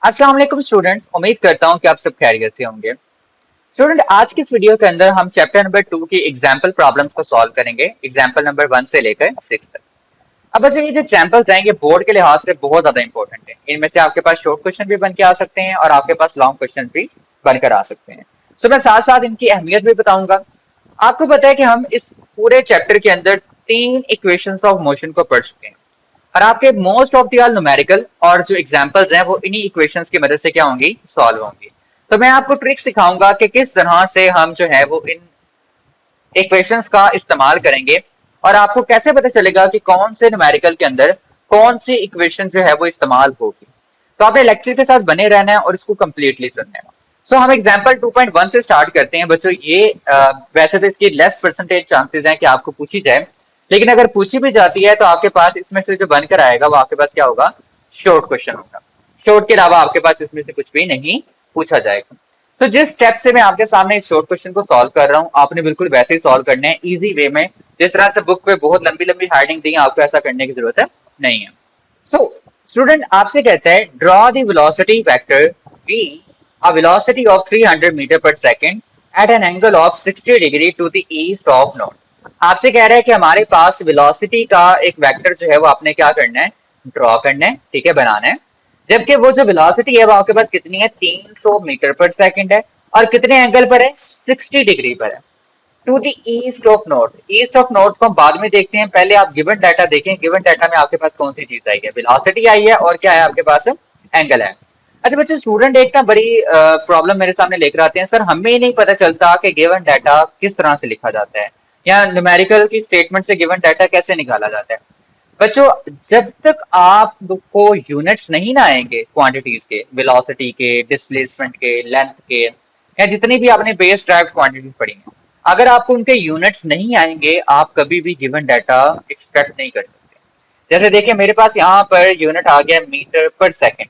अस्सलाम वालेकुम स्टूडेंट्स, उम्मीद करता हूँ कि आप सब खैरियत से होंगे। स्टूडेंट, आज की इस वीडियो के अंदर हम चैप्टर नंबर 2 की एग्जाम्पल प्रॉब्लम्स को सॉल्व करेंगे, एग्जाम्पल नंबर 1 से लेकर 6 तक। अब बच्चों, ये जो एग्जाम्पल्स हैं ये बोर्ड के लिहाज से बहुत ज्यादा इंपॉर्टेंट है। इनमें से आपके पास शॉर्ट क्वेश्चन भी बन के आ सकते हैं और आपके पास लॉन्ग क्वेश्चन भी बनकर आ सकते हैं। सो मैं साथ साथ इनकी अहमियत भी बताऊंगा। आपको पता है कि हम इस पूरे चैप्टर के अंदर 3 इक्वेशंस ऑफ मोशन को पढ़ चुके हैं और आपके most of the all numerical और जो एग्जांपल्स हैं वो इन्हीं इक्वेशंस की मदद से क्या होंगी, सॉल्व होंगी। तो मैं आपको ट्रिक सिखाऊंगा कि किस तरह से हम जो है वो इन इक्वेशंस का इस्तेमाल करेंगे और आपको कैसे पता चलेगा कि कौन से न्यूमेरिकल के अंदर कौन सी इक्वेशन जो है वो इस्तेमाल होगी। तो आपने लेक्चर के साथ बने रहना है और इसको कंप्लीटली सुनना है। सो हम एग्जाम्पल 2.1 से स्टार्ट करते हैं बच्चों। ये वैसे तो इसकी लेस परसेंटेज चांसेस हैं कि आपको पूछी जाए, लेकिन अगर पूछी भी जाती है तो आपके पास इसमें से जो बनकर आएगा वो आपके पास क्या होगा, शॉर्ट क्वेश्चन होगा। शॉर्ट के अलावा आपके पास इसमें से कुछ भी नहीं पूछा जाएगा। तो जिस स्टेप से मैं आपके सामने इस शॉर्ट क्वेश्चन को सॉल्व कर रहा हूँ, आपने बिल्कुल वैसे ही सॉल्व करना है, इजी वे में। जिस तरह से बुक पे बहुत लंबी लंबी हेडिंग दी है, आपको ऐसा करने की जरूरत है नहीं है। सो स्टूडेंट आपसे कहता है draw the velocity vector v a velocity of 300 metre per second at an angle of 60 degree to the east of north। आपसे कह रहा है कि हमारे पास वेलोसिटी का एक वेक्टर जो है वो आपने क्या करना है, ड्रॉ करना है, ठीक है, बनाना है। जबकि वो जो वेलोसिटी है वो आपके पास कितनी है, 300 मीटर पर सेकंड है और कितने एंगल पर है, 60 डिग्री पर है। To the east of north. East of north को हम बाद में देखते हैं, पहले आप गिवन डाटा देखें। गिवन डाटा में आपके पास कौन सी चीज आई है, वेलोसिटी आई है और क्या है आपके पास, एंगल है। अच्छा बच्चे, स्टूडेंट एक ना बड़ी प्रॉब्लम मेरे सामने लेकर आते हैं, सर हमें नहीं पता चलता कि गिवन डाटा किस तरह से लिखा जाता है या न्यूमेरिकल की स्टेटमेंट से गिवन डाटा कैसे निकाला जाता है। बच्चों, जब तक आपको यूनिट्स नहीं ना आएंगे क्वांटिटीज के, वेलोसिटी के, डिस्प्लेसमेंट के, लेंथ के, या जितनी भी आपने बेस ड्राइव क्वांटिटीज पढ़ी हैं, अगर आपको उनके यूनिट्स नहीं आएंगे आप कभी भी गिवन डाटा एक्सपेक्ट नहीं कर सकते। जैसे देखिए मेरे पास यहाँ पर यूनिट आ गया मीटर पर सेकंड,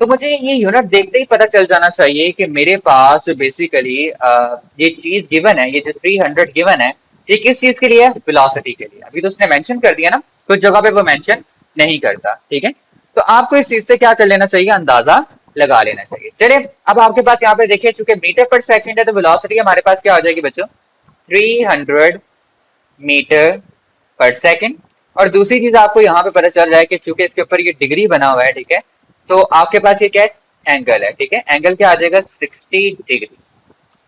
तो मुझे ये यूनिट देखते ही पता चल जाना चाहिए कि मेरे पास बेसिकली ये चीज गिवन है, ये जो 300 गिवन है, ये किस चीज के लिए है, वेलोसिटी के लिए। अभी तो उसने मेंशन कर दिया ना, कुछ जगह पे वो मेंशन नहीं करता, ठीक है। तो आपको इस चीज से क्या कर लेना चाहिए, अंदाजा लगा लेना चाहिए। चलिए अब आपके पास यहाँ पे देखिए, चूंकि मीटर पर सेकंड है तो वेलोसिटी हमारे पास क्या आ जाएगी बच्चों, 300 मीटर पर सेकंड। और दूसरी चीज आपको यहाँ पे पता चल रहा है कि चूंकि इसके ऊपर ये डिग्री बना हुआ है, ठीक है, तो आपके पास ये क्या है, एंगल है, ठीक है। एंगल क्या आ जाएगा, 60 डिग्री,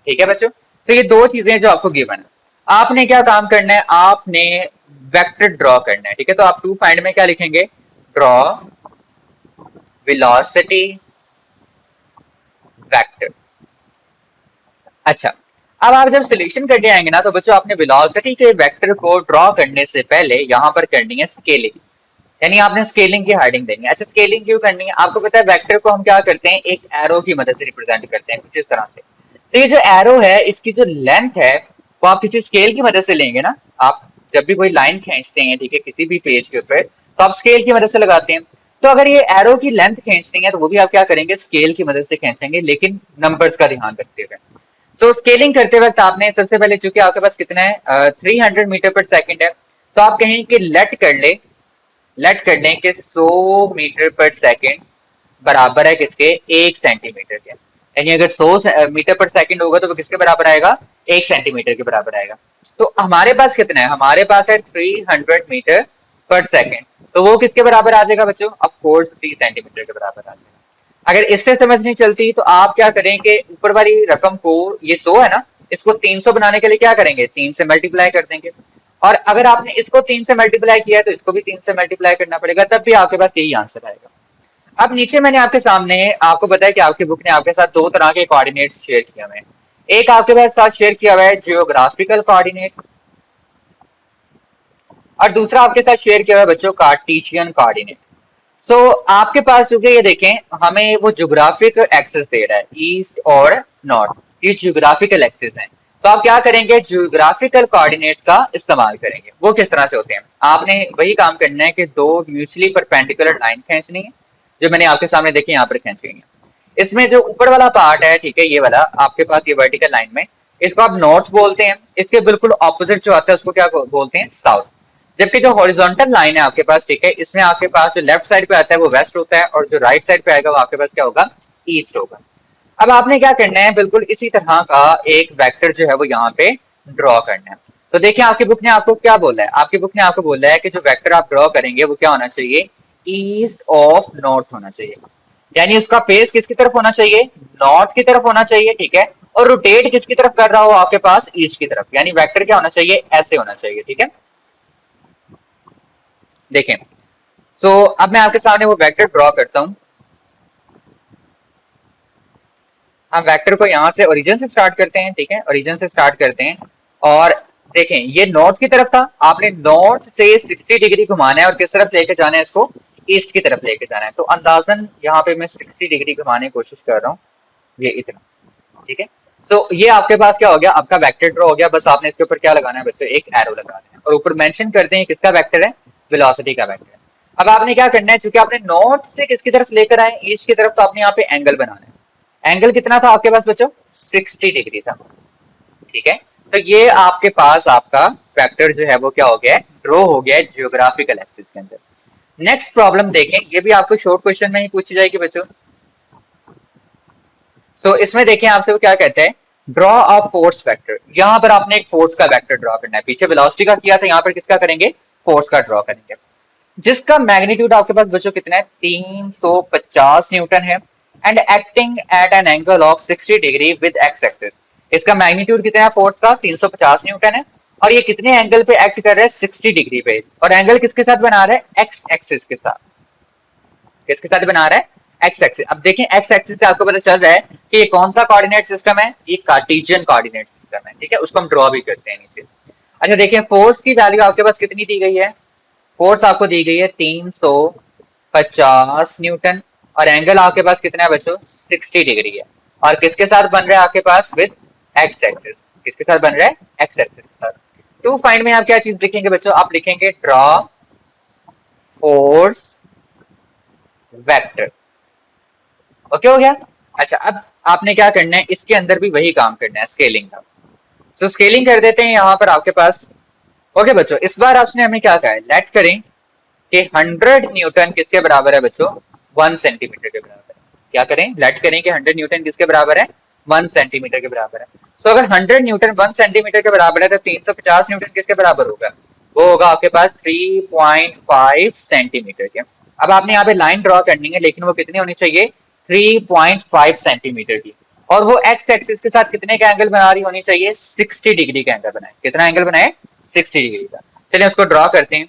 ठीक है बच्चों। तो ये दो चीजें जो आपको गिवन है, आपने क्या काम करना है, आपने वेक्टर ड्रॉ करना है, ठीक है। तो आप टू फाइंड में क्या लिखेंगे, ड्रॉ वेलोसिटी वेक्टर। अच्छा, अब आप जब सोल्यूशन करने आएंगे ना, तो बच्चों आपने वेलोसिटी के वेक्टर को ड्रॉ करने से पहले यहाँ पर करनी है स्केलिंग, यानी आपने स्केलिंग की हेडिंग देनी है। ऐसे स्केलिंग क्यों करनी है, आपको पता है वेक्टर को हम क्या करते हैं, एक एरो की मदद से रिप्रेजेंट करते हैं कुछ इस तरह से। तो ये जो एरो है इसकी जो लेंथ है वो आप किसी स्केल की मदद से लेंगे ना। आप जब भी कोई लाइन खींचते हैं, ठीक है, किसी भी पेज के ऊपर, तो आप स्केल की मदद से लगाते हैं। तो अगर ये एरो की लेंथ खींचनी है तो वो भी आप क्या करेंगे, स्केल की मदद से खींचेंगे, लेकिन नंबर्स का ध्यान रखते हुए। तो स्केलिंग करते वक्त आपने सबसे पहले, चूंकि आपके पास कितना है, 300 मीटर पर सेकंड है, तो आप कहें कि लेट कर लें कि 100 मीटर पर सेकंड बराबर है किसके, 1 सेंटीमीटर के। यानी अगर 100 मीटर पर सेकंड होगा तो वो किसके बराबर आएगा, 1 सेंटीमीटर के बराबर आएगा। तो हमारे पास कितना है, हमारे पास है 300 मीटर पर सेकंड, तो वो किसके बराबर आ जाएगा बच्चों, ऑफ कोर्स 3 सेंटीमीटर के बराबर आ जाएगा। अगर इससे समझ नहीं चलती तो आप क्या करें कि ऊपर वाली रकम को, ये 100 है ना, इसको 300 बनाने के लिए क्या करेंगे, 3 से मल्टीप्लाई कर देंगे। और अगर आपने इसको 3 से मल्टीप्लाई किया है तो इसको भी 3 से मल्टीप्लाई करना पड़ेगा, तब भी आपके पास यही आंसर आएगा। अब नीचे मैंने आपके सामने, आपको पता है कि आपकी बुक ने आपके साथ दो तरह के कोऑर्डिनेट्स शेयर किए हुए हैं। एक आपके पास साथ शेयर किया हुआ है जियोग्राफिकल कोऑर्डिनेट, और दूसरा आपके साथ शेयर किया हुआ है बच्चों कार्टेशियन कोऑर्डिनेट। सो आपके पास चूंकि ये देखें हमें वो ज्योग्राफिक एक्सेस दे रहा है, ईस्ट और नॉर्थ, ये ज्योग्राफिकल एक्सेस है। तो आप क्या करेंगे, ज्योग्राफिकल कोऑर्डिनेट्स का इस्तेमाल करेंगे। वो किस तरह से होते हैं, आपने वही काम करना है कि दो म्यूचुअली परपेंडिकुलर लाइन खींचनी है, जो मैंने आपके सामने देखी यहाँ पर खींची है। इसमें जो ऊपर वाला पार्ट है, ठीक है, ये वाला आपके पास ये वर्टिकल लाइन में, इसको आप नॉर्थ बोलते हैं। इसके बिल्कुल ऑपोजिट जो आता है उसको क्या बोलते हैं, साउथ। जबकि जो हॉरिजॉन्टल लाइन है आपके पास, ठीक है, इसमें आपके पास जो लेफ्ट साइड पे आता है वो वेस्ट होता है और जो राइट साइड पे आएगा वो आपके पास क्या होगा, ईस्ट होगा। अब आपने क्या करना है, बिल्कुल इसी तरह का एक वेक्टर जो है वो यहाँ पे ड्रॉ करना है। तो देखिए आपकी बुक ने आपको क्या बोला है, आपकी बुक ने आपको बोला है कि जो वेक्टर आप ड्रॉ करेंगे वो क्या होना चाहिए, ईस्ट ऑफ नॉर्थ होना चाहिए, यानी उसका फेस किसकी तरफ होना चाहिए, नॉर्थ की तरफ होना चाहिए, ठीक है, और रोटेट किसकी तरफ कर रहा हो आपके पास, ईस्ट की तरफ, यानी वेक्टर क्या होना चाहिए, ऐसे होना चाहिए, ठीक है। देखें, सो अब मैं आपके सामने वो वेक्टर ड्रॉ करता हूं। हम वेक्टर को यहाँ से ओरिजिन से स्टार्ट करते हैं, ठीक है, ओरिजिन से स्टार्ट करते हैं और देखें ये नॉर्थ की तरफ था, आपने नॉर्थ से 60 डिग्री घुमाना है और किस तरफ लेके जाना है, इसको ईस्ट की तरफ लेके जाना है। तो अंदाजन यहाँ पे मैं 60 डिग्री घुमाने की कोशिश कर रहा हूँ, ये इतना, ठीक है। सो ये आपके पास क्या हो गया, आपका वेक्टर ड्रॉ हो गया। बस आपने इसके ऊपर क्या लगाना है बच्चों, एक एरो लगाना है और ऊपर मेंशन करते हैं किसका वेक्टर है, वेलोसिटी का वेक्टर है। अब आपने क्या करना है, चूंकि आपने नॉर्थ से किसकी तरफ लेकर आए, ईस्ट की तरफ, तो आपने यहाँ पे एंगल बनाना है। एंगल कितना था आपके पास बच्चों, 60 डिग्री था, ठीक है। तो ये आपके पास आपका वेक्टर जो है वो क्या हो गया है, ड्रॉ हो गया है जियोग्राफिकल एक्सिस के अंदर। नेक्स्ट प्रॉब्लम देखें, ये भी आपको शॉर्ट क्वेश्चन में ही पूछी जाएगी बच्चों। सो इसमें देखें आपसे वो क्या कहते हैं, ड्रॉ अ फोर्स वेक्टर। यहाँ पर आपने एक फोर्स का वेक्टर ड्रॉ करना है, पीछे वेलोसिटी का किया था, यहाँ पर किसका करेंगे, फोर्स का ड्रॉ करेंगे, जिसका मैग्नीट्यूड आपके पास बच्चों कितना है, 350 न्यूटन है and acting at an angle of 60 degree with x axis. इसका मैग्नीट्यूड कितना है फोर्स का, 350 न्यूटन है और ये कितने एंगल पे एक्ट कर रहा है, 60 डिग्री पे, और एंगल किसके साथ बना रहा है, एक्स एक्सिस के साथ। किसके साथ बना रहा है, एक्स एक्सिस। अब देखें एक्स एक्सिस से आपको पता चल रहा है कि ये कौन सा कोऑर्डिनेट सिस्टम है, ये कार्टेशियन कोऑर्डिनेट सिस्टम है, ठीक है, उसको हम ड्रॉ भी करते हैं नीचे। अच्छा देखिए फोर्स की वैल्यू आपके पास कितनी दी गई है, फोर्स आपको दी गई है 350 न्यूटन और एंगल आपके पास कितना है बच्चों, 60 डिग्री है, और किसके साथ बन रहा है आपके पास, विद एक्स एक्सिस। किसके साथ बन रहा है, एक्स एक्सिस के साथ। टू फाइंड में आप क्या चीज लिखेंगे बच्चों, आप लिखेंगे ड्रॉ फोर्स वेक्टर। ओके हो गया। अच्छा अब आपने क्या करना है, इसके अंदर भी वही काम करना है, स्केलिंग का। तो स्केलिंग कर देते हैं यहाँ पर आपके पास। ओके बच्चों, इस बार आपने हमें क्या कहा है, लेट करें कि 100 न्यूटन किसके बराबर है बच्चों, 1 सेंटीमीटर के बराबर है। क्या करें, लेट करें कि 100 न्यूटन किसके बराबर है, 1 सेंटीमीटर के बराबर है। तो अगर 100 न्यूटन 1 सेंटीमीटर के बराबर है तो 350 न्यूटन किसके बराबर होगा, वो होगा आपके पास 3.5 सेंटीमीटर के। अब आपने यहाँ पे लाइन ड्रॉ करनी है, लेकिन वो कितनी होनी चाहिए, 3.5 सेंटीमीटर की, और वो एक्स एक्सिस के साथ कितने का एंगल बना रही होनी चाहिए, 60 डिग्री का एंगल बनाए। कितना एंगल बनाए, 60 डिग्री का। चलिए उसको ड्रॉ करते हैं।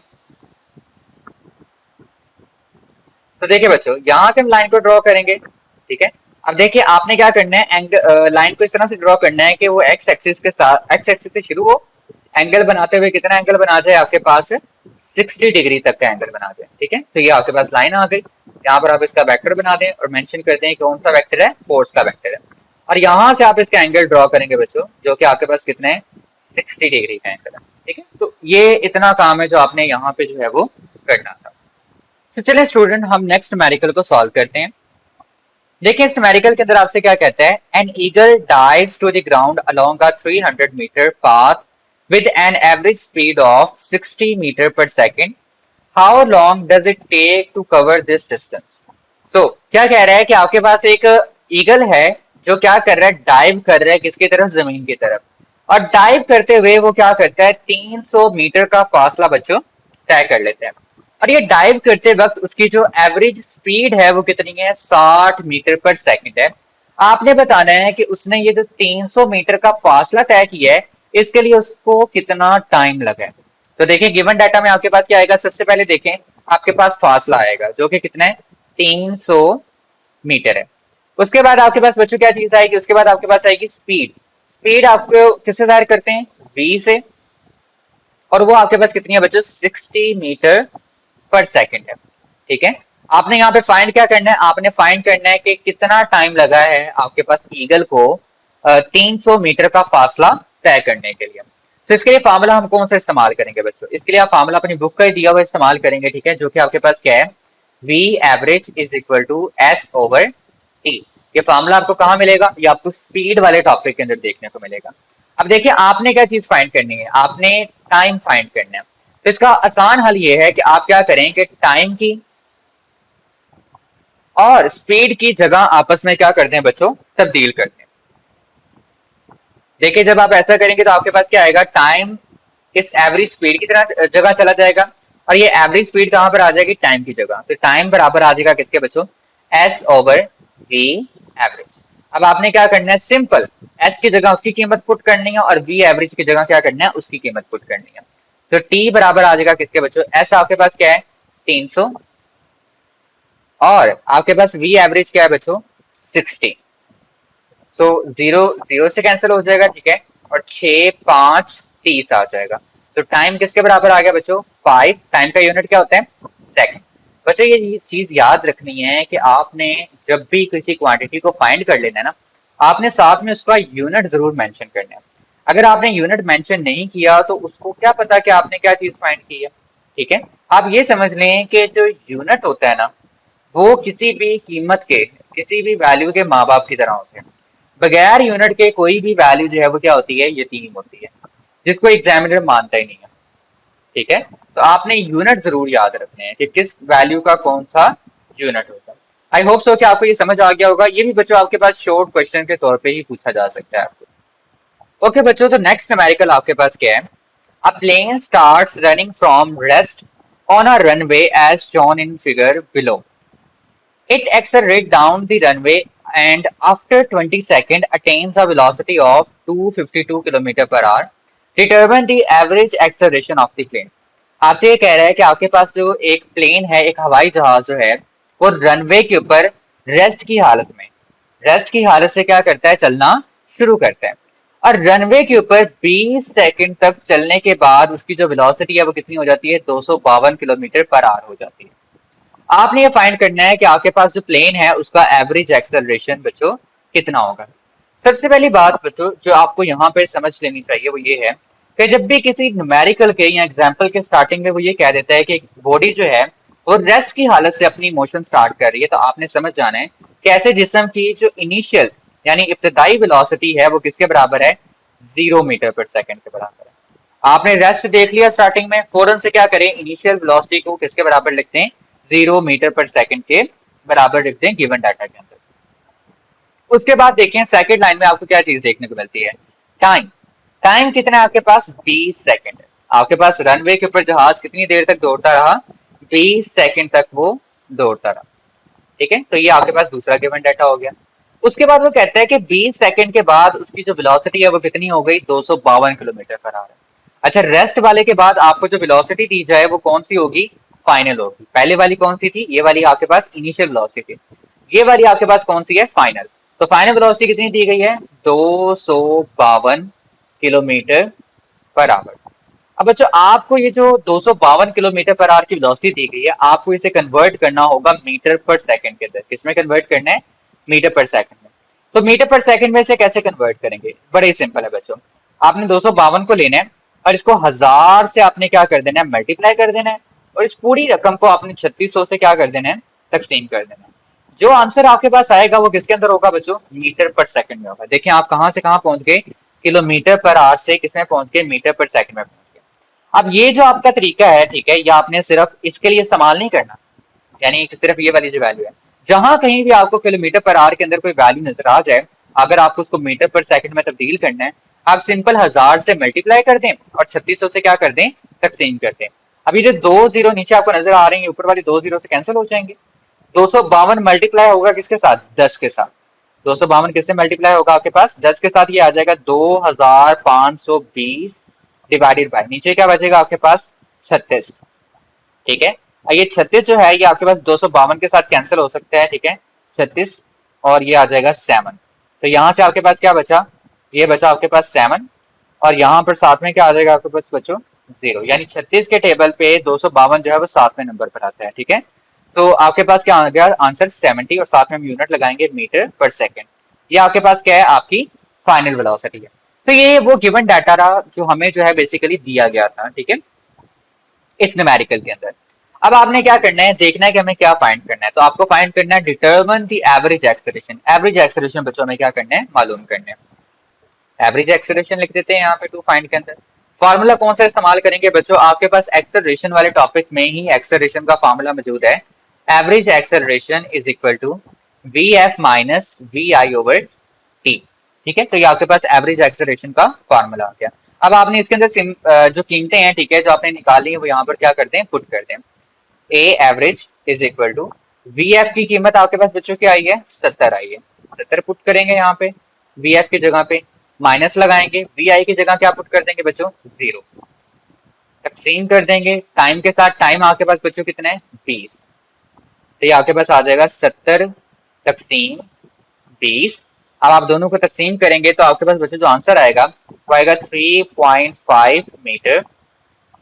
तो देखिए बच्चों यहां से हम लाइन को ड्रॉ करेंगे, ठीक है। अब देखिए आपने क्या करना है, लाइन को इस तरह से ड्रॉ करना है कि वो एक्स एक्सिस के साथ, एक्स एक्सिस से शुरू हो, एंगल बनाते हुए कितना एंगल बना जाए आपके पास, 60 डिग्री तक का एंगल बना जाए, ठीक है। तो ये आपके पास लाइन आ गई, यहाँ पर आप इसका वेक्टर बना दें और मेंशन कर दें कौन सा वेक्टर है, फोर्स का वेक्टर है, और यहाँ से आप इसका एंगल ड्रॉ करेंगे बच्चों, जो कि आपके पास कितना है, 60 डिग्री का एंगल है, ठीक है। तो ये इतना काम है जो आपने यहाँ पे जो है वो करना था। तो चलिए स्टूडेंट हम नेक्स्ट न्यूमेरिकल को सॉल्व करते हैं। देखिए इस न्यूमेरिकल के अंदर आपसे क्या कहता है, an eagle dives to the ground along a 300 metre path with an average speed of 60 metre per second, how long does it take to cover this distance. So क्या कह रहा है कि आपके पास एक ईगल है जो क्या कर रहा है, डाइव कर रहा है किसकी तरफ, जमीन की तरफ, और डाइव करते हुए वो क्या करता है, 300 मीटर का फासला बच्चों तय कर लेते हैं, और ये डाइव करते वक्त उसकी जो एवरेज स्पीड है वो कितनी है, 60 मीटर पर सेकंड है। आपने बताना है कि उसने ये जो 300 मीटर का फासला तय किया है, इसके लिए उसको कितना टाइम लगा है। तो देखिए गिवन डाटा में आपके पास क्या आएगा, सबसे पहले देखें आपके पास फासला आएगा जो कि कितना है, 300 मीटर है। उसके बाद आपके पास बच्चों क्या चीज आएगी, उसके बाद आपके पास आएगी स्पीड। स्पीड आपको किससे जाहिर करते हैं, v से, और वो आपके पास कितनी है बच्चों, 60 मीटर पर सेकंड है, ठीक है। आपने यहाँ पे फाइंड क्या करना है, आपने फाइंड करना है कि कितना टाइम लगा है आपके पास ईगल को 300 मीटर का फासला तय करने के लिए। तो इसके लिए फार्मूला हम कौन सा इस्तेमाल करेंगे बच्चों, इसके लिए आप फार्मूला अपनी बुक का ही दिया हुआ इस्तेमाल करेंगे, ठीक है, जो कि आपके पास क्या है, v average is equal to s over t। ये फार्मूला आपको कहाँ मिलेगा, ये आपको स्पीड वाले टॉपिक के अंदर देखने को मिलेगा। अब देखिए आपने क्या चीज फाइंड करनी है, आपने टाइम फाइंड करना है। तो इसका आसान हल ये है कि आप क्या करें कि टाइम की और स्पीड की जगह आपस में क्या कर दें बच्चों, तब्दील कर दें। देखिए जब आप ऐसा करेंगे तो आपके पास क्या आएगा, टाइम इस एवरेज स्पीड की तरह जगह चला जाएगा और ये एवरेज स्पीड कहां पर आ जाएगी, टाइम की जगह। तो टाइम बराबर आ जाएगा किसके बच्चों, एस ओवर वी एवरेज। अब आपने क्या करना है, सिंपल एस की जगह उसकी कीमत पुट करनी है और वी एवरेज की जगह क्या करना है, उसकी कीमत पुट करनी है। तो टी बराबर आ जाएगा किसके बच्चों, एस आपके पास क्या है 300 और आपके पास वी एवरेज क्या है बच्चों 60। सो जीरो जीरो से कैंसिल हो जाएगा, ठीक है, और 6 5 30 आ जाएगा। तो टाइम किसके बराबर आ गया बच्चों 5। टाइम का यूनिट क्या होता है, सेकंड। बच्चों ये चीज याद रखनी है कि आपने जब भी किसी क्वांटिटी को फाइंड कर लेना है ना, आपने साथ में उसका यूनिट जरूर मेंशन करना है। अगर आपने यूनिट मेंशन नहीं किया तो उसको क्या पता कि आपने क्या चीज फाइंड की है। ठीक है, आप ये समझ लें कि जो यूनिट होता है ना, वो किसी भी कीमत के, किसी भी वैल्यू के माँ बाप की तरह होते हैं। बगैर यूनिट के कोई भी वैल्यू जो है वो क्या होती है, यतीम होती है, जिसको एग्जामिनर मानता ही नहीं है। ठीक है, तो आपने यूनिट जरूर याद रखने हैं कि किस वैल्यू का कौन सा यूनिट होता है। आई होप सो कि आपको ये समझ आ गया होगा। ये भी बच्चों आपके पास शॉर्ट क्वेश्चन के तौर पे ही पूछा जा सकता है आपको। ओके बच्चों, तो नेक्स्ट न्यूमेरिकल आपके पास क्या है, a plane starts running from rest on a runway as shown in figure below. It accelerates down the runway and after 20 seconds attains a velocity of 252 km per hour. Determine the average acceleration of the plane. आपसे ये कह रहा है कि आपके पास जो एक plane है, एक हवाई जहाज जो है, वो रनवे के ऊपर रेस्ट की हालत में, रेस्ट की हालत से क्या करता है, चलना शुरू करता है। और रनवे के ऊपर 20 सेकंड तक चलने के बाद उसकी जो वेलोसिटी है वो कितनी हो जाती है, 252 किलोमीटर पर आवर हो जाती है। आपने ये फाइंड करना है कि आपके पास जो प्लेन है उसका एवरेज एक्सेलरेशन बच्चों कितना होगा। सबसे पहली बात बच्चों जो आपको यहाँ पे समझ लेनी चाहिए वो ये है कि जब भी किसी न्यूमेरिकल के या एग्जाम्पल के स्टार्टिंग में वो ये कह देता है कि बॉडी जो है वो रेस्ट की हालत से अपनी मोशन स्टार्ट कर रही है, तो आपने समझ जाना है कि ऐसे जिस्म की जो इनिशियल यानी इब्तदाई वेलोसिटी है वो किसके बराबर है, 0 मीटर पर सेकंड के बराबर है। आपने रेस्ट देख लिया स्टार्टिंग में, फौरन से क्या करें, इनिशियल वेलोसिटी को किसके बराबर लिखते हैं, 0 मीटर पर सेकंड के बराबर लिखते हैं गिवन डाटा के अंदर। उसके बाद देखें सेकंड लाइन में आपको क्या चीज देखने को मिलती है, टाइम। टाइम कितना है आपके पास, 20 सेकंड है। आपके पास रनवे के ऊपर जहाज कितनी देर तक दौड़ता रहा, 20 सेकंड तक वो दौड़ता रहा। ठीक है, तो ये आपके पास दूसरा गिवन डाटा हो गया। उसके बाद वो कहता है कि 20 सेकंड के बाद उसकी जो वेलोसिटी है वो कितनी हो गई, 252 किलोमीटर पर आवर। अच्छा, रेस्ट वाले के बाद आपको जो वेलोसिटी दी जाए वो कौन सी होगी, फाइनल होगी। पहले वाली कौन सी थी, ये वाली आपके पास इनिशियल वेलोसिटी थी, ये वाली आपके पास कौन सी है, फाइनल। तो फाइनल वेलोसिटी कितनी दी गई है, 252 किलोमीटर पर आवर। अब बच्चों आपको ये जो 252 किलोमीटर पर आवर की वेलोसिटी दी गई है, आपको इसे कन्वर्ट करना होगा मीटर पर सेकंड के अंदर। किसमें कन्वर्ट करना है, मीटर पर सेकंड में। तो मीटर पर सेकंड में से कैसे कन्वर्ट करेंगे, बड़े ही सिंपल है बच्चों। आपने 252 को लेना है और इसको 1000 से आपने क्या कर देना है, मल्टीप्लाई कर देना है, और इस पूरी रकम को आपने 3600 से क्या कर देना है, तकसीम कर देना है। जो आंसर आपके पास आएगा वो किसके अंदर होगा बच्चों, मीटर पर सेकंड में होगा। देखिए आप कहां से कहां पहुंच गए, किलोमीटर पर आवर से किसमें पहुंच गए, मीटर पर सेकंड में पहुंच गए। अब ये जो आपका तरीका है, ठीक है, ये आपने सिर्फ इसके लिए इस्तेमाल नहीं करना, यानी कि सिर्फ ये वाली जो वैल्यू है, जहां कहीं भी आपको किलोमीटर पर आवर के अंदर कोई वैल्यू नजर आ जाए, अगर आपको उसको मीटर पर सेकंड में तब्दील करना है, आप सिंपल 1000 से मल्टीप्लाई कर दें और 3600 से क्या कर दें, तकसीम कर दें। अभी जो 2 जीरो नीचे आपको नजर आ रहे हैं, ऊपर वाली 2 जीरो से कैंसिल हो जाएंगे। 252 मल्टीप्लाई होगा किसके साथ, 10 के साथ। 252 किससे मल्टीप्लाई होगा आपके पास, 10 के साथ, ये आ जाएगा 2520 डिवाइडेड बाय, नीचे क्या बचेगा आपके पास, 36। ठीक है, और ये 36 जो है ये आपके पास 252 के साथ कैंसिल हो सकता है। ठीक है, 36 और ये आ जाएगा 7। तो यहां से आपके पास क्या बचा, ये बचा आपके पास 7, और यहाँ पर साथ में क्या आ जाएगा आपके पास बच्चों, 0। यानी 36 के टेबल पे 252 जो है वो 7वें नंबर पर आता है। ठीक है, तो आपके पास क्या आ गया आंसर, 70, और साथ में हम यूनिट लगाएंगे मीटर पर सेकंड। ये आपके पास क्या है, आपकी फाइनल वेलोसिटी है। तो ये वो गिवन डाटा रहा जो हमें जो है बेसिकली दिया गया था। ठीक है, इस न्यूमेरिकल के अंदर अब आपने क्या करना है, देखना है कि हमें क्या फाइंड करना है। तो आपको फाइंड करना है determine the average acceleration. Average acceleration बच्चों में क्या करना है, मालूम करना है। एवरेज एक्सेलरेशन लिख देते हैं यहाँ पे टू फाइंड के अंदर। फार्मूला कौन सा इस्तेमाल करेंगे बच्चों, आपके पास एक्सेलरेशन वाले टॉपिक में ही एक्सेलरेशन का फार्मूला मौजूद है। Average acceleration is equal to v F minus we I over t. ठीक है, तो ये आपके पास एवरेज एक्सेलरेशन का फार्मूला आ गया। अब आपने इसके अंदर जो कीमतें हैं, ठीक है, जो आपने निकाली है वो यहाँ पर क्या करते हैं, पुट करते हैं। A average is equal to v f की कीमत आपके पास बच्चों की आई है 70 आई है, 70 पुट करेंगे यहाँ पे वी एफ की जगह पे, माइनस लगाएंगे वी आई की जगह क्या पुट कर देंगे बच्चों, 0, तकसीम कर देंगे टाइम के साथ, टाइम आपके पास बच्चों कितना है 20, तो ये आपके पास आ जाएगा 70 तकसीम 20। अब आप दोनों को तकसीम करेंगे तो आपके पास बच्चों जो आंसर आएगा वो आएगा 3.5 metre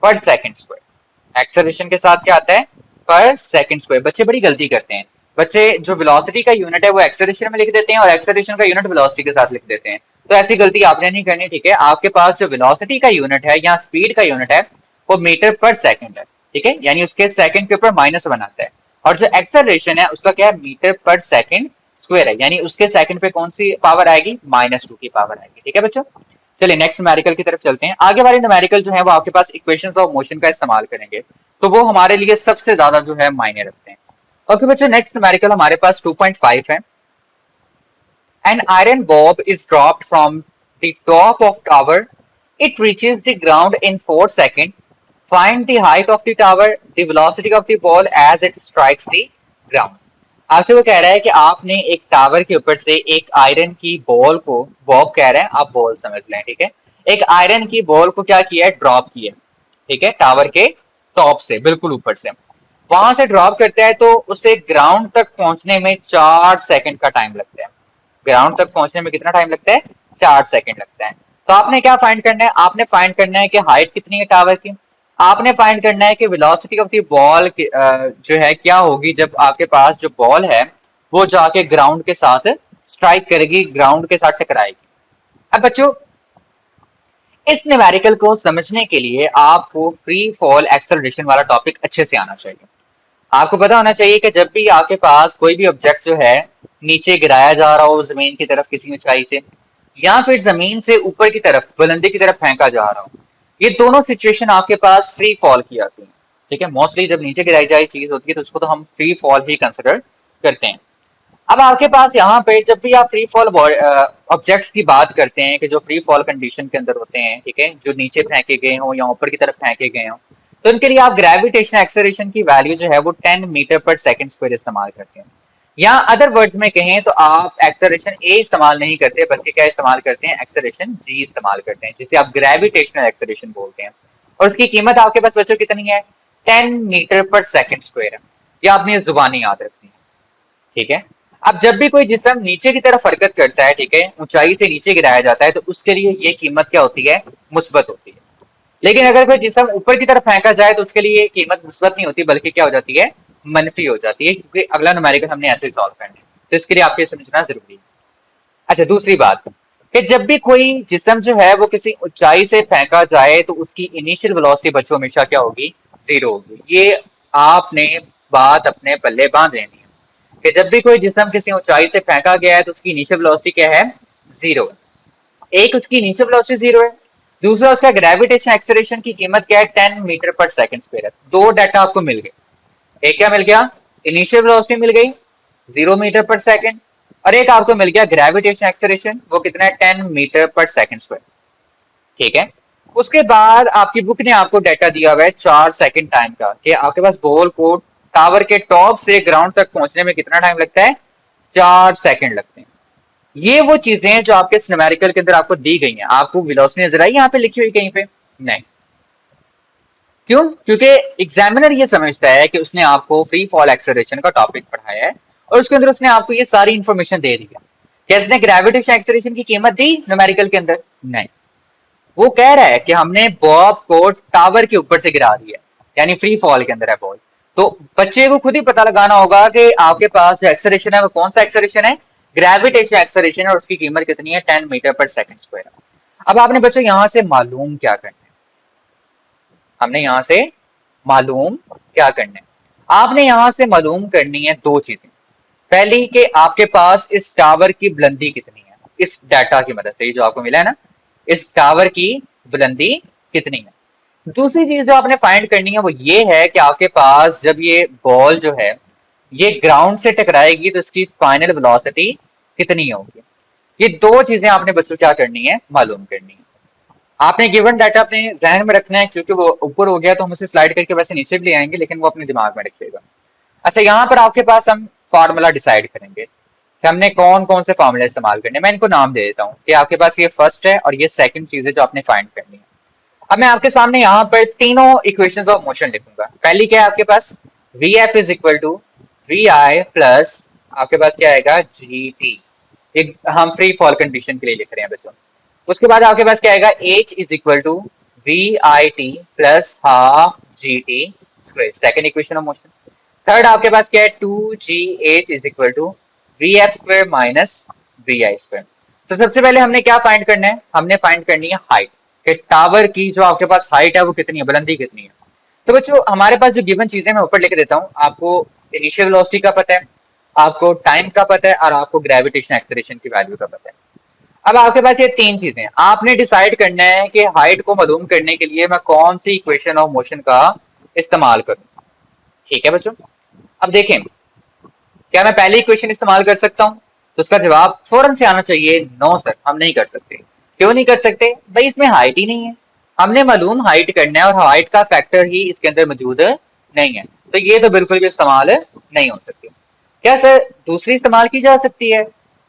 per second square. Acceleration के साथ क्या आता है, पर सेकंड स्क्वायर। बच्चे बड़ी गलती करते हैं, बच्चे जो वेलोसिटी का यूनिट है वो एक्सेलरेशन में लिख देते हैं और एक्सेलरेशन का यूनिट वेलोसिटी के साथ लिख देते हैं। तो ऐसी गलती आपने नहीं करनी, ठीक है। आपके पास जो वेलोसिटी का यूनिट है या स्पीड का यूनिट है वो मीटर पर सेकंड है, ठीक है, यानी उसके सेकंड के ऊपर माइनस बनाता है। और जो एक्सेलरेशन है उसका क्या है, मीटर पर सेकंड स्क्वायर है, यानी उसके सेकंड पे कौन सी पावर आएगी, -2 की पावर आएगी। ठीक है बच्चों, चलिए नेक्स्ट न्यूमेरिकल की तरफ चलते हैं। आगे वाले न्यूमेरिकल जो है वो आपके पास इक्वेशंस ऑफ मोशन का इस्तेमाल करेंगे, तो वो हमारे लिए सबसे ज्यादा जो है मायने रखते हैं। ओके बच्चों, नेक्स्ट न्यूमेरिकल हमारे पास 2.5 है। An iron bob is dropped from the top of tower. It reaches the ground in 4 seconds. Find the height of the tower, the velocity of the ball as it strikes the ground. आपसे वो कह रहा है कि आपने एक tower के ऊपर से एक आयरन की बॉल को, बॉब कह रहे हैं, आप बॉल समझ लें, ठीक है, एक आयरन की बॉल को क्या किया है, ड्रॉप किया, ठीक है, टावर के टॉप से बिल्कुल ऊपर से वहां से ड्रॉप करता है, तो उसे ग्राउंड तक पहुंचने में 4 सेकंड का टाइम लगता है। ग्राउंड तक पहुंचने में कितना टाइम लगता है, 4 सेकंड लगता है। तो आपने क्या फाइंड करना है, आपने फाइंड करना है कि हाइट कितनी है टावर की, आपने फाइंड करना है कि वेलोसिटी ऑफ द बॉल जो है क्या होगी जब आपके पास जो बॉल है वो जाके ग्राउंड के साथ स्ट्राइक करेगी, ग्राउंड के साथ टकराएगी। अब बच्चों इस न्यूमेरिकल को समझने के लिए आपको फ्री फॉल एक्सेलरेशन वाला टॉपिक अच्छे से आना चाहिए। आपको पता होना चाहिए कि जब भी आपके पास कोई भी ऑब्जेक्ट जो है नीचे गिराया जा रहा हो जमीन की तरफ किसी ऊंचाई से, या फिर जमीन से ऊपर की तरफ बुलंदी की तरफ फेंका जा रहा हो, ये दोनों सिचुएशन आपके पास फ्री फॉल की आती है। ठीक है, मोस्टली जब नीचे गिराई जाए चीज होती है तो उसको तो हम फ्री फॉल ही कंसिडर करते हैं। अब आपके पास यहाँ पे जब भी आप फ्री फॉल ऑब्जेक्ट्स की बात करते हैं कि जो फ्री फॉल कंडीशन के अंदर होते हैं, ठीक है, जो नीचे फेंके गए हो या ऊपर की तरफ फेंके गए हो, तो इनके लिए आप ग्रेविटेशन एक्सेलरेशन की वैल्यू जो है वो 10 मीटर पर सेकंड स्क्वायर इस्तेमाल करते हैं। या अदर वर्ड्स में कहें तो आप एक्सेलरेशन ए इस्तेमाल नहीं करते बल्कि क्या इस्तेमाल करते हैं, एक्सेलरेशन जी इस्तेमाल करते हैं, जिसे आप ग्रेविटेशनल एक्सेलरेशन बोलते हैं। और उसकी कीमत आपके पास बच्चों कितनी है, 10 मीटर पर सेकंड स्क्वायर है। ये आपने जुबानी याद रखनी है, ठीक है। अब जब भी कोई जिस्म नीचे की तरफ हरकत करता है, ठीक है, ऊंचाई से नीचे गिराया जाता है, तो उसके लिए ये कीमत क्या होती है, मुस्बत होती है। लेकिन अगर कोई जिस्म ऊपर की तरफ फेंका जाए तो उसके लिए ये कीमत मुस्बत नहीं होती बल्कि क्या हो जाती है, मनफी हो जाती है, क्योंकि अगला न्यूमेरिकल हमने ऐसे सॉल्व करना है, तो इसके लिए आपको समझना जरूरी है। अच्छा, दूसरी बात कि जब भी कोई जिस्म जो है वो किसी ऊंचाई से फेंका जाए तो उसकी इनिशियल वेलोसिटी बच्चों हमेशा क्या होगी, 0 होगी। ये आपने बात अपने पल्ले बांध लेनी है कि जब भी कोई जिस्म किसी ऊंचाई से फेंका गया है तो उसकी इनिशियल वेलोसिटी क्या है, 0। एक उसकी इनिशियल वेलोसिटी 0 है, दूसरा उसका ग्रेविटेशन एक्सेलरेशन की कीमत क्या है, 10 मीटर पर सेकंड स्क्वायर है। दो डाटा आपको मिल गए, एक क्या मिल गया, इनिशियल वेलोसिटी मिल गई 0 मीटर पर सेकंड, और एक आपको मिल गया ग्रेविटेशन एक्सेलरेशन, वो कितना है, 10 मीटर पर सेकंड स्क्वायर। ठीक है, उसके बाद आपकी बुक ने आपको डाटा दिया हुआ है 4 सेकंड टाइम का, कि आपके पास बॉल को टावर के टॉप से ग्राउंड तक पहुंचने में कितना टाइम लगता है, 4 सेकंड लगते हैं। ये वो चीजें हैं जो आपके न्यूमेरिकल के अंदर आपको दी गई हैं। आपको वेलोसिटी नजर आई यहाँ पे लिखी हुई कहीं पे, नहीं, क्यों, क्योंकि एग्जामिनर ये समझता है कि उसने आपको फ्री फॉल एक्सेलरेशन का टॉपिक पढ़ाया है और उसके अंदर उसने आपको ये सारी इंफॉर्मेशन दे दी है। क्या इसने ग्रेविटेशन एक्सेलरेशन की कीमत दी न्यूमेरिकल के अंदर, नहीं। वो कह रहा है कि हमने बॉब को टावर के ऊपर से गिरा दिया, यानी फ्री फॉल के अंदर है बॉल, तो बच्चे को खुद ही पता लगाना होगा कि आपके पास जो एक्सेलरेशन है वो कौन सा एक्सेलरेशन है, ग्रेविटेशन एक्सेलरेशन, और उसकी कीमत कितनी है, 10 मीटर पर सेकंड स्क्वायर। अब आपने बच्चों यहां से मालूम क्या करना है, हमने यहां से मालूम क्या करना है, आपने यहां से मालूम करनी है दो चीजें। पहली कि आपके पास इस टावर की बुलंदी कितनी है, इस डाटा की मदद से, जो आपको मिला है ना, इस टावर की बुलंदी कितनी है। दूसरी चीज जो आपने फाइंड करनी है वो ये है कि आपके पास जब ये बॉल जो है ये ग्राउंड से टकराएगी तो इसकी फाइनल वेलोसिटी कितनी होगी। ये दो चीजें आपने बच्चों क्या करनी है, मालूम करनी है। आपने गिवन डाटा अपने जहन में रखना है, क्योंकि वो ऊपर हो गया तो हम उसे स्लाइड करके वैसे नीचे भी ले आएंगे, लेकिन वो अपने दिमाग में रखिएगा। अच्छा, यहाँ पर आपके पास हम फार्मूला डिसाइड करेंगे कि हमने कौन कौन से फार्मूला इस्तेमाल करने हैं। मैं इनको नाम दे देता हूँ कि आपके पास ये फर्स्ट है और ये सेकंड चीज है जो आपने फाइंड करनी है। अब मैं आपके सामने यहाँ पर तीनों इक्वेशंस ऑफ मोशन लिखूंगा। पहली क्या है आपके पास, V F is equal to we I plus आपके पास क्या आएगा, जी टी। एक हम फ्री फॉल कंडीशन के लिए लिख रहे हैं बच्चों। उसके बाद आपके पास क्या आएगा, h is equal to we i t plus half g t square, second equation of motion. Third आपके पास क्या है, two g h is equal to v F square minus we I square. तो सबसे पहले हमने क्या फाइंड करना है, हमने फाइंड करनी है हाइट, कि टावर की जो आपके पास हाइट है वो कितनी है, बुलंदी कितनी है। तो बच्चों हमारे पास जो गिवन चीजें मैं ऊपर लिख देता हूँ, आपको इनिशियल वेलोसिटी का पता है, आपको टाइम का पता है और आपको ग्रेविटेशन एक्सेलरेशन की वैल्यू का पता है। अब आपके पास ये तीन चीजें, आपने डिसाइड करना है कि हाइट को मालूम करने के लिए मैं कौन सी इक्वेशन ऑफ मोशन का इस्तेमाल करूं। ठीक है बच्चों, अब देखें, क्या मैं पहली इक्वेशन इस्तेमाल कर सकता हूं? तो उसका जवाब फौरन से आना चाहिए, नो सर, हम नहीं कर सकते। क्यों नहीं कर सकते भाई, इसमें हाइट ही नहीं है। हमने मालूम हाइट करना है और हाइट का फैक्टर ही इसके अंदर मौजूद नहीं है, तो ये तो बिल्कुल भी इस्तेमाल नहीं हो सकती। क्या सर दूसरी इस्तेमाल की जा सकती है?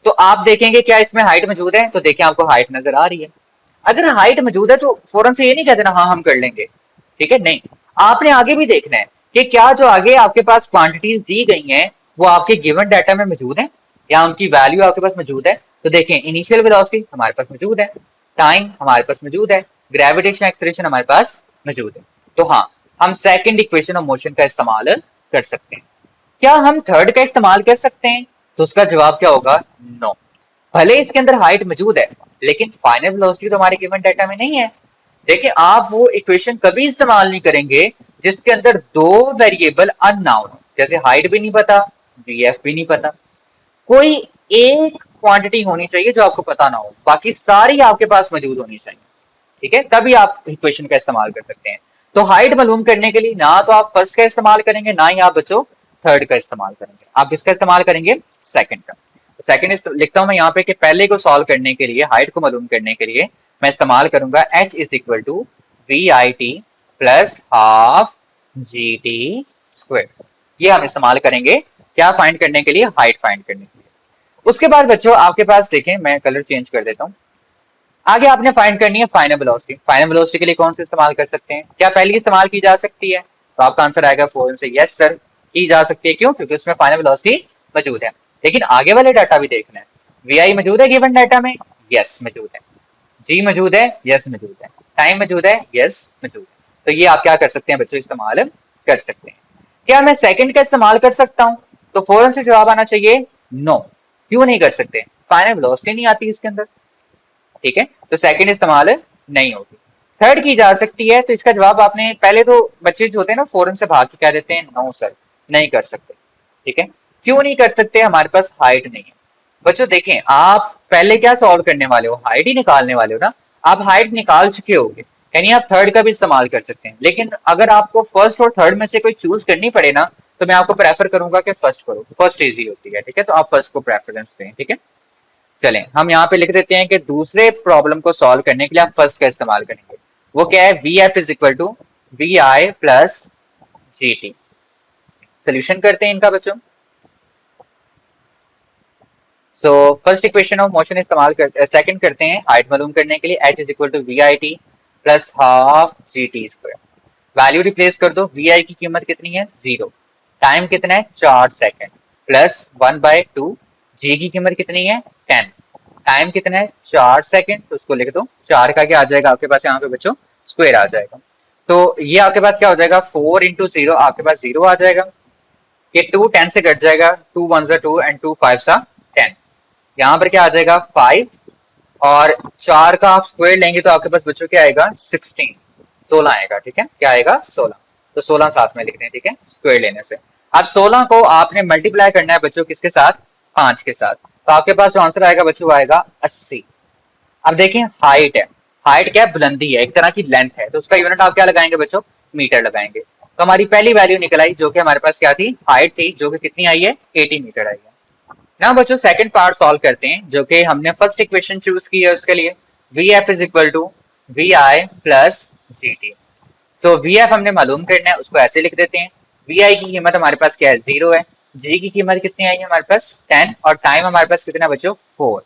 तो आप देखेंगे क्या इसमें हाइट मौजूद है, तो देखें आपको हाइट नजर आ रही है। अगर हाइट मौजूद है तो फौरन से ये नहीं कह देना हाँ हम कर लेंगे, ठीक है, नहीं। आपने आगे भी देखना है कि क्या जो आगे आपके पास क्वांटिटीज दी गई हैं वो आपके गिवन डाटा में मौजूद है या उनकी वैल्यू आपके पास मौजूद है। तो देखें, इनिशियल वेलोसिटी हमारे पास मौजूद है, टाइम हमारे पास मौजूद है, ग्रेविटेशन एक्सेलरेशन हमारे पास मौजूद है। तो हाँ, हम सेकंड इक्वेशन ऑफ मोशन का इस्तेमाल कर सकते हैं। क्या हम थर्ड का इस्तेमाल कर सकते हैं? तो उसका जवाब क्या होगा, नो। भले इसके अंदर हाइट मौजूद है लेकिन फाइनल वेलोसिटी तो हमारे गिवन डाटा में नहीं है। देखिए, आप वो इक्वेशन कभी इस्तेमाल नहीं करेंगे जिसके अंदर दो वेरिएबल अननोन हो, जैसे हाइट भी नहीं पता, वीएफ भी नहीं पता। कोई एक क्वांटिटी होनी चाहिए जो आपको पता ना हो, बाकी सारी आपके पास मौजूद होनी चाहिए, ठीक है, तभी आप इक्वेशन का इस्तेमाल कर सकते हैं। तो हाइट मालूम करने के लिए ना तो आप फर्स्ट का इस्तेमाल करेंगे, ना ही आप बच्चों थर्ड का इस्तेमाल करेंगे, आप किसका इस्तेमाल करेंगे, सेकंड का। सेकंड लिखता हूं मैं यहाँ पे कि पहले को सॉल्व करने के लिए, हाइट को मालूम करने के लिए मैं इस्तेमाल करूंगा h is equal to we i t plus half g t square. ये हम इस्तेमाल करेंगे क्या फाइंड करने के लिए, हाइट फाइंड करने के लिए। उसके बाद बच्चों आपके पास देखें, मैं कलर चेंज कर देता हूँ। आगे आपने फाइंड करनी है फाइनल वेलोसिटी। फाइनल वेलोसिटी के लिए कौन से इस्तेमाल कर सकते हैं, क्या पहली इस्तेमाल की जा सकती है? तो आपका आंसर आएगा फौरन से यस सर, की जा सकती है। क्यों? क्योंकि उसमें फाइनल वेलोसिटी मौजूद है। लेकिन आगे वाले डाटा भी देखना है, वी आई मौजूद है गिवन डाटा में, यस मौजूद है, जी मौजूद है, यस मौजूद है, टाइम मौजूद है, यस मौजूद है। तो ये आप क्या कर सकते हैं बच्चों, इस्तेमाल कर सकते हैं। क्या मैं सेकंड का इस्तेमाल कर सकता हूं? तो फौरन से जवाब आना चाहिए नो। क्यों नहीं कर सकते, फाइनल वेलोसिटी नहीं आती इसके अंदर, ठीक है, तो सेकंड इस्तेमाल नहीं होगी। थर्ड की जा सकती है, तो इसका जवाब आपने पहले तो बच्चे जो होते हैं ना फौरन से भाग के कह देते हैं नो सर नहीं कर सकते, ठीक है। क्यों नहीं कर सकते, हमारे पास हाइट नहीं है। बच्चों देखें, आप पहले क्या सॉल्व करने वाले हो, हाइट ही निकालने वाले हो ना। आप हाइट निकाल चुके होगे, यानी आप थर्ड का भी इस्तेमाल कर सकते हैं। लेकिन अगर आपको फर्स्ट और थर्ड में से कोई चूज करनी पड़े ना, तो मैं आपको प्रेफर करूंगा कि फर्स्ट करो, फर्स्ट इजी होती है, ठीक है, तो आप फर्स्ट को प्रेफरेंस दें, ठीक है। चलें, हम यहाँ पे लिख देते हैं कि दूसरे प्रॉब्लम को सॉल्व करने के लिए आप फर्स्ट का इस्तेमाल करेंगे। वो क्या है, V F is equal to we I plus g t. Solution करते हैं इनका बच्चों। So first equation of motion इस्तेमाल कर सेकंड करते हैं हाइट मालूम करने के लिए, h is equal to we i t plus half g t square. Value replace कर दो, वी आई की कीमत कितनी है, 0, टाइम कितना है 4 सेकंड, प्लस 1/2, जी की कीमत कितनी है 10, टाइम कितना है 4 सेकंड, तो उसको लिख दो, 4 का क्या आ जाएगा आपके पास यहाँ पे बच्चों, स्क्वायर आ जाएगा। तो ये आपके पास क्या हो जाएगा, 4 इंटू 0 आपके पास 0 आ जाएगा। ये 2 10 से कट जाएगा, 2 1 2 एंड 2 5 10। यहाँ पर क्या आ जाएगा 5, और 4 का आप स्क्वायर लेंगे तो आपके पास बच्चों क्या आएगा 16, 16 आएगा, ठीक है, क्या आएगा 16। तो 16 साथ में लिख दें, ठीक है, स्क्वायर लेने से। अब 16 को आपने मल्टीप्लाई करना है बच्चों किसके साथ, 5 के साथ, तो आपके पास जो आंसर आएगा बच्चों आएगा 80। अब देखिए हाइट है, हाइट क्या है, बुलंदी है, एक तरह की लेंथ है, तो उसका यूनिट आप क्या लगाएंगे बच्चों, मीटर लगाएंगे। तो हमारी पहली वैल्यू निकल आई जो कि हमारे पास क्या थी, हाइट थी, जो कि कितनी आई है, 80 मीटर आई है। ना बच्चों सेकंड पार्ट सॉल्व करते हैं, जो कि हमने फर्स्ट इक्वेशन चूज की है उसके लिए, v F is equal to we I plus g t. तो वी एफ हमने मालूम करना है, उसको ऐसे लिख देते हैं, वी आई की कीमत हमारे पास क्या है, 0 है, जी की कीमत कितनी आई है हमारे पास 10, और टाइम हमारे पास कितना बच्चों 4।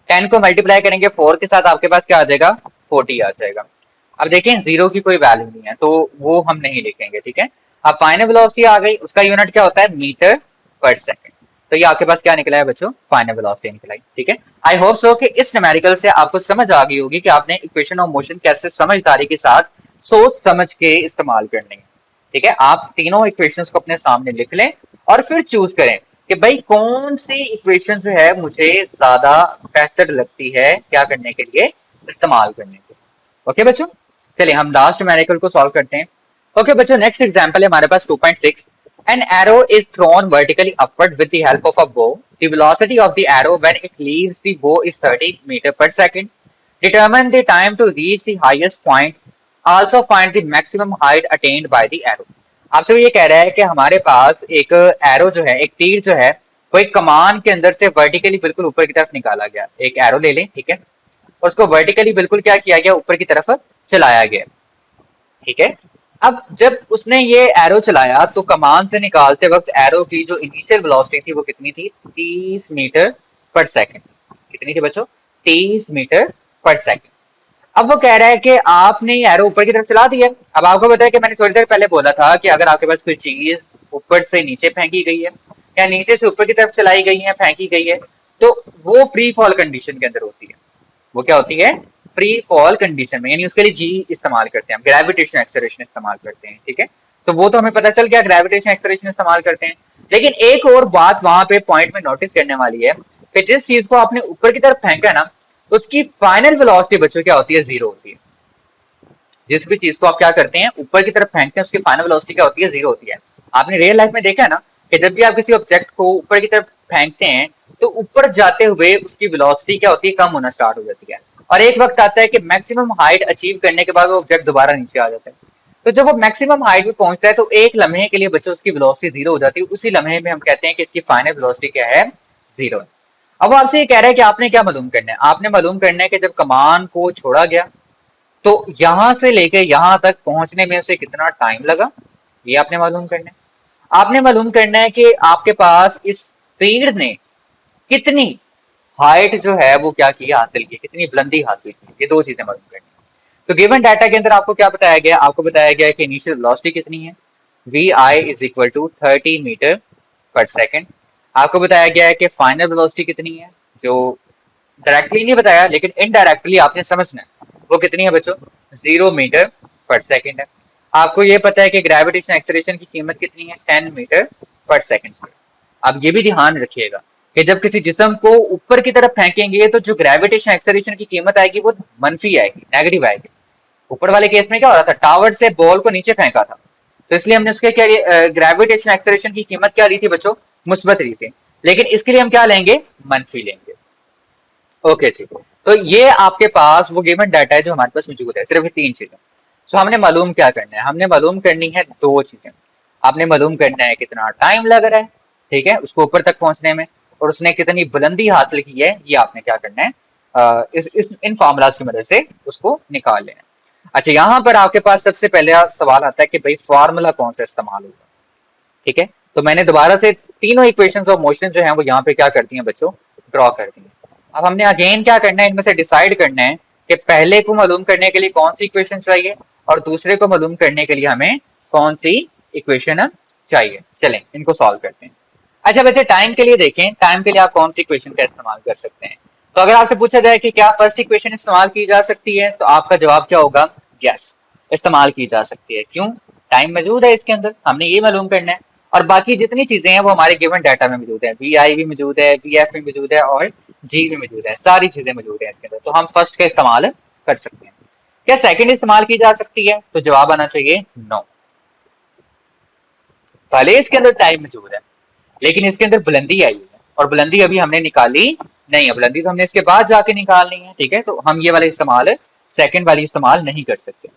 10 को मल्टीप्लाई करेंगे 4 के साथ, आपके पास क्या आ जाएगा, 40 आ जाएगा। अब देखें जीरो की कोई वैल्यू नहीं है, तो वो हम नहीं लिखेंगे, ठीक है। अब फाइनल वेलोसिटी आ गई, उसका यूनिट क्या होता है, मीटर पर सेकंड। तो ये आपके पास क्या निकला है बच्चों, फाइनल वेलोसिटी निकला है, ठीक है। आई होप सो कि इस न्यूमेरिकल से आपको समझ आ गई होगी कि आपने इक्वेशन ऑफ मोशन कैसे समझदारी के साथ सोच समझ के इस्तेमाल करनी है, ठीक है। आप तीनों इक्वेशंस को अपने सामने लिख लें और फिर चूज करें कि भाई कौन सी इक्वेशन जो है मुझे ज्यादा बेहतर लगती है क्या करने के लिए, इस्तेमाल करने के लिए। ओके बच्चों, चलिए हम लास्ट न्यूमेरिकल को सॉल्व करते हैं। ओके बच्चों, नेक्स्ट एग्जांपल है हमारे पास 2.6। An arrow is thrown vertically upward with the help of a bow. The velocity of the arrow when it leaves the bow is 30 meter per second. Determine the time to reach the highest point. Also find the maximum height attained by the arrow. आपसे वो ये कह रहा है कि हमारे पास एक arrow जो है, एक तीर जो है, वो एक कमान के अंदर से वर्टिकली बिल्कुल ऊपर की तरफ निकाला गया। एक एरो ले लें, ठीक है, और उसको वर्टिकली बिल्कुल क्या किया गया, ऊपर की तरफ चलाया गया, ठीक है। अब जब उसने ये एरो चलाया तो कमान से निकालते वक्त एरो की जो इनिशियल वेलोसिटी थी वो कितनी थी, 30 मीटर पर सेकंड। कितनी थी बच्चों, 30 मीटर पर सेकंड। अब वो कह रहा है कि आपने ये एरो ऊपर की तरफ चला दिया। अब आपको पता है कि मैंने थोड़ी देर पहले बोला था कि अगर आपके पास कोई चीज ऊपर से नीचे फेंकी गई है या नीचे से ऊपर की तरफ चलाई गई है, फेंकी गई है, तो वो फ्री फॉल कंडीशन के अंदर होती है। वो क्या होती है, फ्री फॉल कंडीशन में, यानी उसके लिए जी इस्तेमाल करते हैं, हम ग्रेविटेशन एक्सेलरेशन इस्तेमाल करते हैं, ठीक है। तो वो तो हमें पता चल गया, ग्रेविटेशन एक्सेलरेशन इस्तेमाल करते हैं। लेकिन एक और बात वहां पे पॉइंट में नोटिस करने वाली है कि जिस चीज को आपने ऊपर की तरफ फेंका ना, उसकी फाइनल वेलोसिटी बच्चों क्या होती है, 0 होती है। जिस भी चीज को आप क्या करते हैं, ऊपर की तरफ फेंकते हैं, उसकी फाइनल वेलोसिटी क्या होती है, 0 होती है। आपने रियल लाइफ में देखा है ना कि जब भी आप किसी ऑब्जेक्ट को ऊपर की तरफ फेंकते हैं तो ऊपर जाते हुए उसकी वेलोसिटी क्या होती है, कम होना स्टार्ट हो जाती है, और एक वक्त आता है कि मैक्सिमम हाइट अचीव करने के बाद वो ऑब्जेक्ट दोबारा नीचे आ जाता है। तो जब वो मैक्सिमम हाइट पे पहुंचता है तो एक लम्हे के लिए बच्चों उसकी वेलोसिटी 0 हो जाती है, उसी लम्हे में हम कहते हैं कि इसकी फाइनल वेलोसिटी क्या है, 0 है। अब वो आपसे ये कह रहा है कि आपने क्या मालूम करना है, आपने मालूम करना है कि जब कमान को छोड़ा गया तो यहां से लेके यहां तक पहुंचने में उसे कितना टाइम लगा, ये आपने मालूम करना है। आपने मालूम करना है कि आपके पास इस तीर ने कितनी हाइट जो है वो क्या की, हासिल की, कितनी बुलंदी हासिल की, ये दो चीजें मालूम करनी है। तो गिवन डाटा के अंदर आपको क्या बताया गया, आपको बताया गया कि इनिशियल वेलोसिटी कितनी है, v i is equal to 30 meter पर सेकेंड। आपको बताया गया है कि फाइनल वेलोसिटी कितनी है, जो डायरेक्टली नहीं बताया लेकिन इनडायरेक्टली आपने समझना है, वो कितनी है बच्चों, 0 मीटर पर सेकेंड है। आपको ये पता है कि ग्रेविटेशन एक्सेलरेशन की कीमत कितनी है, 10 मीटर पर सेकेंड स्क्वायर। अब ये भी ध्यान रखिएगा कि जब किसी जिस्म को ऊपर की तरफ फेंकेंगे तो जो ग्रेविटेशन एक्सेलरेशन की कीमत आएगी वो मनफी आएगी, नेगेटिव आएगी। ऊपर वाले केस में क्या हो रहा था, टावर से बॉल को नीचे फेंका था, तो इसलिए हमने उसके क्या ग्रेविटेशन एक्सेलरेशन की कीमत क्या ली थी बच्चों, मुस्बत ली थी। लेकिन इसके लिए हम क्या लेंगे, मनफी लेंगे। ओके जी, तो ये आपके पास वो गिवन डाटा है जो हमारे पास मौजूद है, सिर्फ 3 चीजें। तो हमने मालूम क्या करना है, हमने मालूम करनी है 2 चीजें। आपने मालूम करना है कितना टाइम लग रहा है, ठीक है, उसको ऊपर तक पहुंचने में, और उसने कितनी बुलंदी हासिल की है, ये आपने क्या करना है, इस इन फॉर्मूलाज की मदद से उसको निकाल लेना है। अच्छा, यहाँ पर आपके पास सबसे पहले सवाल आता है कि भाई फार्मूला कौन सा इस्तेमाल होगा, ठीक है। तो मैंने दोबारा से तीनों इक्वेशंस ऑफ मोशन जो है वो यहाँ पे क्या करती हैं बच्चों, ड्रॉ कर दी है। अब हमने अगेन क्या करना है, इनमें से डिसाइड करना है कि पहले को मालूम करने के लिए कौन सी इक्वेशन चाहिए और दूसरे को मालूम करने के लिए हमें कौन सी इक्वेशन चाहिए। चलें इनको सॉल्व करते हैं। अच्छा बच्चे, टाइम के लिए देखें, टाइम के लिए आप कौन सी इक्वेशन का इस्तेमाल कर सकते हैं। तो अगर आपसे पूछा जाए कि क्या फर्स्ट इक्वेशन इस्तेमाल की जा सकती है, तो आपका जवाब क्या होगा, यस, इस्तेमाल की जा सकती है। क्यों, टाइम मौजूद है इसके अंदर, हमने ये मालूम करना है, और बाकी जितनी चीजें हैं वो हमारे गिवन डाटा में मौजूद है, वी आई भी मौजूद है, वी एफ भी मौजूद है, और जी भी मौजूद है, सारी चीजें मौजूद है इसके अंदर, तो हम फर्स्ट का इस्तेमाल कर सकते हैं। क्या सेकंड इस्तेमाल की जा सकती है, तो जवाब आना चाहिए नो। भले इसके अंदर टाइम मौजूद है लेकिन इसके अंदर बुलंदी आई है, और बुलंदी अभी हमने निकाली नहीं है, बुलंदी तो हमने इसके बाद जाके निकालनी है, ठीक है, तो हम ये वाला इस्तेमाल सेकंड वाली इस्तेमाल नहीं कर सकते।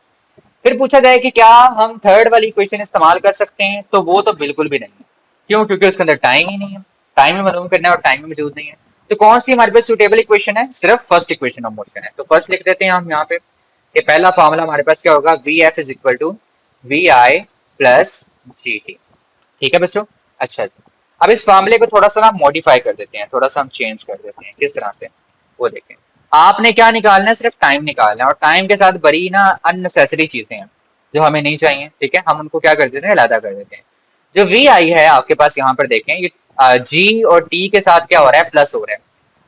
फिर पूछा जाए कि क्या हम थर्ड वाली इक्वेशन इस्तेमाल कर सकते हैं, तो वो तो बिल्कुल भी नहीं है। क्यों? क्योंकि उसके अंदर टाइम ही नहीं है, टाइम ही मालूम करना है और टाइम ही मौजूद नहीं है। तो कौन सी हमारे पास सुटेबल इक्वेशन है? सिर्फ फर्स्ट इक्वेशन ऑफ मोशन है। तो फर्स्ट लिख देते हैं हम यहाँ पे कि पहला फॉर्मूला हमारे पास क्या होगा, v F is equal to we I plus g t. ठीक है बच्चों। अच्छा जी, अब इस फॉर्मूले को थोड़ा सा ना मॉडिफाई कर देते हैं, थोड़ा सा हम चेंज कर देते हैं। किस तरह से, वो देखें। आपने क्या निकालना है? सिर्फ टाइम निकालना है, और टाइम के साथ बड़ी ना अननेसेसरी चीजें हैं जो हमें नहीं चाहिए, ठीक है, हम उनको क्या कर देते हैं, अलग कर देते हैं। जो वी आई है आपके पास यहाँ पर देखें, ये जी और टी के साथ क्या हो रहा है, प्लस हो रहा है।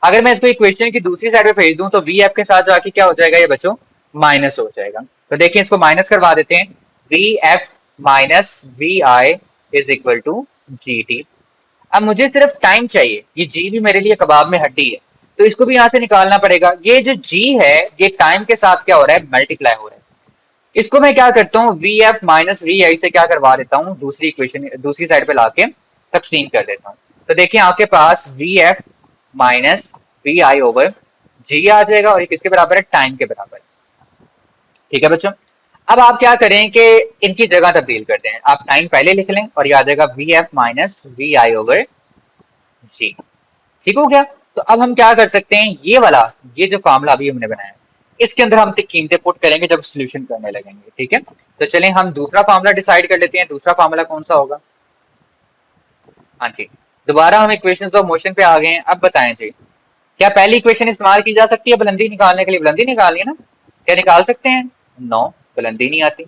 अगर मैं इसको इक्वेशन की दूसरी साइड पे भेज दूं तो वी एफ के साथ जाके क्या हो जाएगा ये बच्चों, माइनस हो जाएगा। तो देखिए इसको माइनस करवा देते हैं, v F minus we i is equal to g t. अब मुझे सिर्फ टाइम चाहिए, ये जी भी मेरे लिए कबाब में हड्डी है, तो इसको भी यहाँ से निकालना पड़ेगा। ये जो जी है ये टाइम के साथ क्या हो रहा है, मल्टीप्लाई हो रहा है। इसको मैं क्या करता हूँ, वी एफ माइनस वी आई से क्या करवा देता हूँ, दूसरी इक्वेशन दूसरी साइड पे लाके तकसीम कर देता हूँ। तो देखिए आपके पास V F minus we I over G आ जाएगा, और ये किसके बराबर है, टाइम के बराबर है। ठीक है बच्चों। अब आप क्या करें कि इनकी जगह तब्दील करते हैं, आप टाइम पहले लिख लें और ये आ जाएगा V F minus we I over G. ठीक हो गया। तो अब हम क्या कर सकते हैं, ये वाला, ये जो फॉर्मूला अभी हमने बनाया इसके अंदर हम कीमतें पुट करेंगे जब सोल्यूशन करने लगेंगे। ठीक है, तो चलें हम दूसरा फॉर्मूला डिसाइड कर लेते हैं। दूसरा फॉर्मूला कौन सा होगा? हाँ जी, दोबारा हम इक्वेशंस ऑफ मोशन पे आ गए हैं। अब बताएं जी, क्या पहली इक्वेशन इस्तेमाल की जा सकती है बुलंदी निकालने के लिए? बुलंदी निकालनी है ना, क्या निकाल सकते हैं? नो, बुलंदी नहीं आती।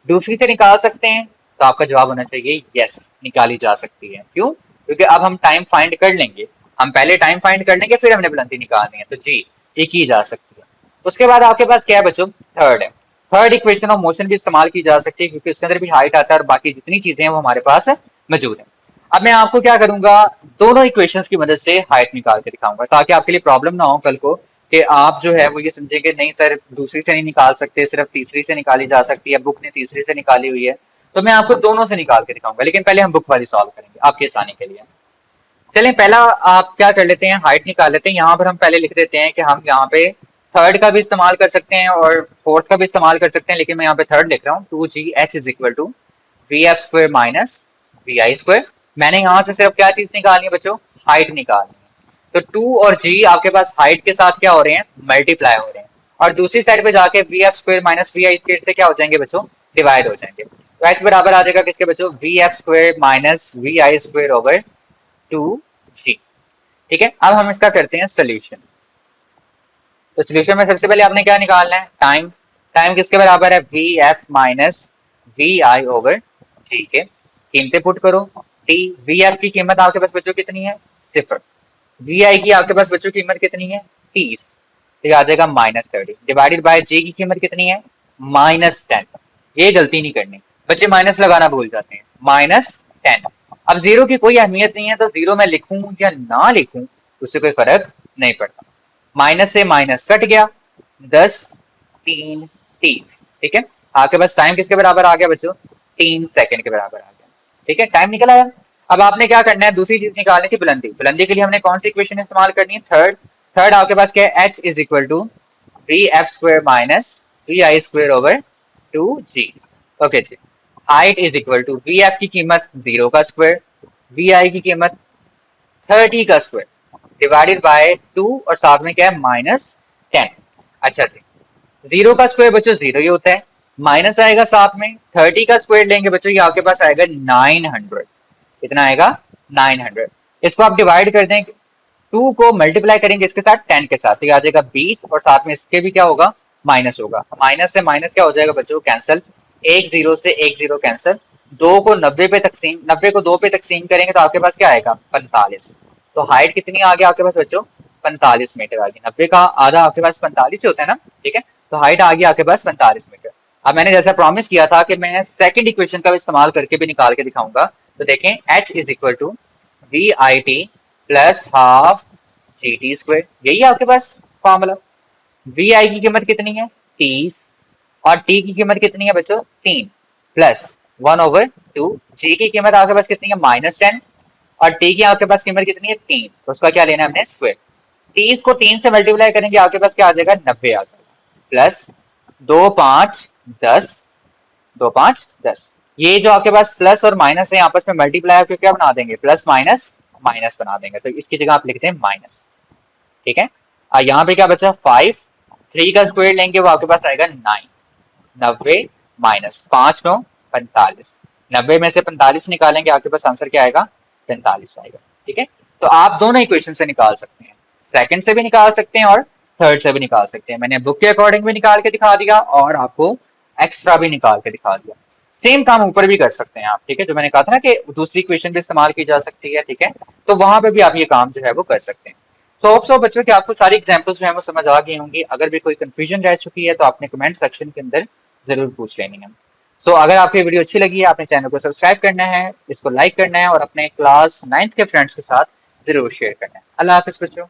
दूसरी से निकाल सकते हैं? तो आपका जवाब होना चाहिए यस, निकाली जा सकती है। क्यों? क्योंकि अब हम टाइम फाइंड कर लेंगे, हम पहले टाइम फाइंड कर लेंगे फिर हमने बुलंदी निकालनी है, तो जी ये की जा सकती है। उसके बाद आपके पास क्या है बच्चों, थर्ड है। थर्ड इक्वेशन ऑफ मोशन भी इस्तेमाल की जा सकती है, क्योंकि उसके अंदर भी हाइट आता है और बाकी जितनी चीजें हैं वो हमारे पास मौजूद है। अब मैं आपको क्या करूंगा, दोनों इक्वेशंस की मदद से हाइट निकाल के दिखाऊंगा, ताकि आपके लिए प्रॉब्लम ना हो कल को कि आप जो है वो ये समझेंगे नहीं सर दूसरी से नहीं निकाल सकते, सिर्फ तीसरी से निकाली जा सकती है, बुक ने तीसरी से निकाली हुई है। तो मैं आपको दोनों से निकाल के दिखाऊंगा, लेकिन पहले हम बुक वाली सॉल्व करेंगे आपकी आसानी के लिए। चलें पहला आप क्या कर लेते हैं, हाइट निकाल लेते हैं। यहाँ पर हम पहले लिख देते हैं कि हम यहाँ पे थर्ड का भी इस्तेमाल कर सकते हैं और फोर्थ का भी इस्तेमाल कर सकते हैं, लेकिन मैं यहाँ पे थर्ड लिख रहा हूँ। Two g h is equal to v F square minus we I square. मैंने यहाँ से सिर्फ क्या चीज निकालनी है बच्चों, हाइट निकालनी है। तो टू और जी आपके पास हाइट के साथ क्या हो रहे हैं, मल्टीप्लाई हो रहे हैं, और दूसरी साइड पे जाके v F square minus we I square से क्या हो जाएंगे बच्चों, डिवाइड हो जाएंगे। तो एच बराबर आ जाएगा किसके बच्चों, V F square minus we I square over two G. ठीक है, अब हम इसका करते हैं सोल्यूशन। तो सोल्यूशन में सबसे पहले आपने क्या निकालना है, टाइम। टाइम किसके बराबर है, V F minus we I over G के। कीमतें पुट करो, टी वी एफ की कीमत आपके पास बच्चों कितनी है, सिफर। वी आई की आपके पास बच्चों कीमत कितनी है, 30। तो आ जाएगा -30 डिवाइडेड बाय जी की कीमत कितनी है, -10। ये गलती नहीं करनी बच्चे, माइनस लगाना भूल जाते हैं, -10। अब जीरो की कोई अहमियत नहीं है, तो जीरो मैं लिखूं या ना लिखूं उससे कोई फर्क नहीं पड़ता। माइनस से माइनस कट गया, 10 3 30। ठीक है, आपके पास टाइम किसके बराबर आ गया बच्चों, 3 सेकंड के बराबर आ गया। ठीक है, टाइम निकल आया। अब आपने क्या करना है, दूसरी चीज निकालनी थी बुलंदी। बुलंदी के लिए हमने कौन सी इक्वेशन इस्तेमाल करनी है, थर्ड। थर्ड आपके पास क्या है, h is equal to v F square minus we I square over two g. Okay g, height is equal to v f की कीमत 0 का स्क्वायर, वी आई की कीमत 30 का स्क्वायर डिवाइडेड बाय 2, और साथ में क्या है, -10। अच्छा जी, 0 का स्क्वायर बच्चों 0 ही होता है, माइनस आएगा साथ में, 30 का स्क्वायर लेंगे बच्चों ये आपके पास आएगा 900। कितना आएगा, 900। इसको आप डिवाइड कर दें, 2 को मल्टीप्लाई करेंगे इसके साथ 10 के साथ, तो ये आ जाएगा 20, और साथ में इसके भी क्या होगा, माइनस होगा। माइनस से माइनस क्या हो जाएगा बच्चों, कैंसिल। एक जीरो से एक जीरो कैंसिल। 2 को 90 पे तकसीम, 90 को 2 पे तकसीम करेंगे तो आपके पास क्या आएगा, 45। तो हाइट कितनी आ गया आपके पास बच्चों, 45 मीटर आ गई। 90 का आधा आपके पास 45 से होता है ना, ठीक है, तो हाइट आ गई आपके पास 45 मीटर। अब मैंने जैसा प्रॉमिस किया था कि मैं सेकंड इक्वेशन का इस्तेमाल करके भी निकाल के दिखाऊंगा। तो देखें, h is equal to we i t plus half g t square, यही है आपके पास फॉर्मूला। वी आई की कीमत कितनी है, 30, और टी की कीमत कितनी है बच्चों, 3, प्लस 1/2। जी की कीमत आपके पास कितनी है, -10, और टी की आपके पास कीमत कितनी है, 3, तो उसका क्या लेना है हमने, स्क्वायर। 30 को 3 से मल्टीप्लाई करेंगे आपके पास क्या आ जाएगा, 90 आ जाएगा। प्लस 2 5 10, 2 5 10, ये जो आपके पास प्लस और माइनस है आपस में मल्टीप्लाई होकर क्या बना देंगे, प्लस माइनस माइनस बना देंगे, तो इसकी जगह आप लिखते हैं माइनस। ठीक है, यहाँ पे क्या बचा 5, 3 का स्क्वायर लेंगे वो आपके पास आएगा 9, 90 माइनस 5 9 45, 90 में से 45 निकालेंगे आपके पास आंसर क्या आएगा, 45 आएगा। ठीक है, तो आप दोनों इक्वेशन से निकाल सकते हैं, सेकंड से भी निकाल सकते हैं और थर्ड से भी निकाल सकते हैं। मैंने बुक के अकॉर्डिंग भी निकाल के दिखा दिया और आपको एक्स्ट्रा भी निकाल के दिखा दिया। सेम काम ऊपर भी कर सकते हैं आप। ठीक है, जो मैंने कहा था ना कि दूसरी इक्वेशन भी इस्तेमाल की जा सकती है। ठीक है, तो वहां पे भी आप ये काम जो है वो कर सकते हैं। तो होप सो बच्चों कि आपको सारी एग्जांपल्स जो है वो समझ आ गई होंगी। अगर भी कोई कंफ्यूजन रह चुकी है तो आपने कमेंट सेक्शन के अंदर जरूर पूछ लेनी है। तो अगर आपको ये वीडियो अच्छी लगी है, आपने चैनल को सब्सक्राइब करना है, इसको लाइक करना है और अपने क्लास 9th के फ्रेंड्स के साथ जरूर शेयर करना है। अल्लाह हाफिज बच्चों।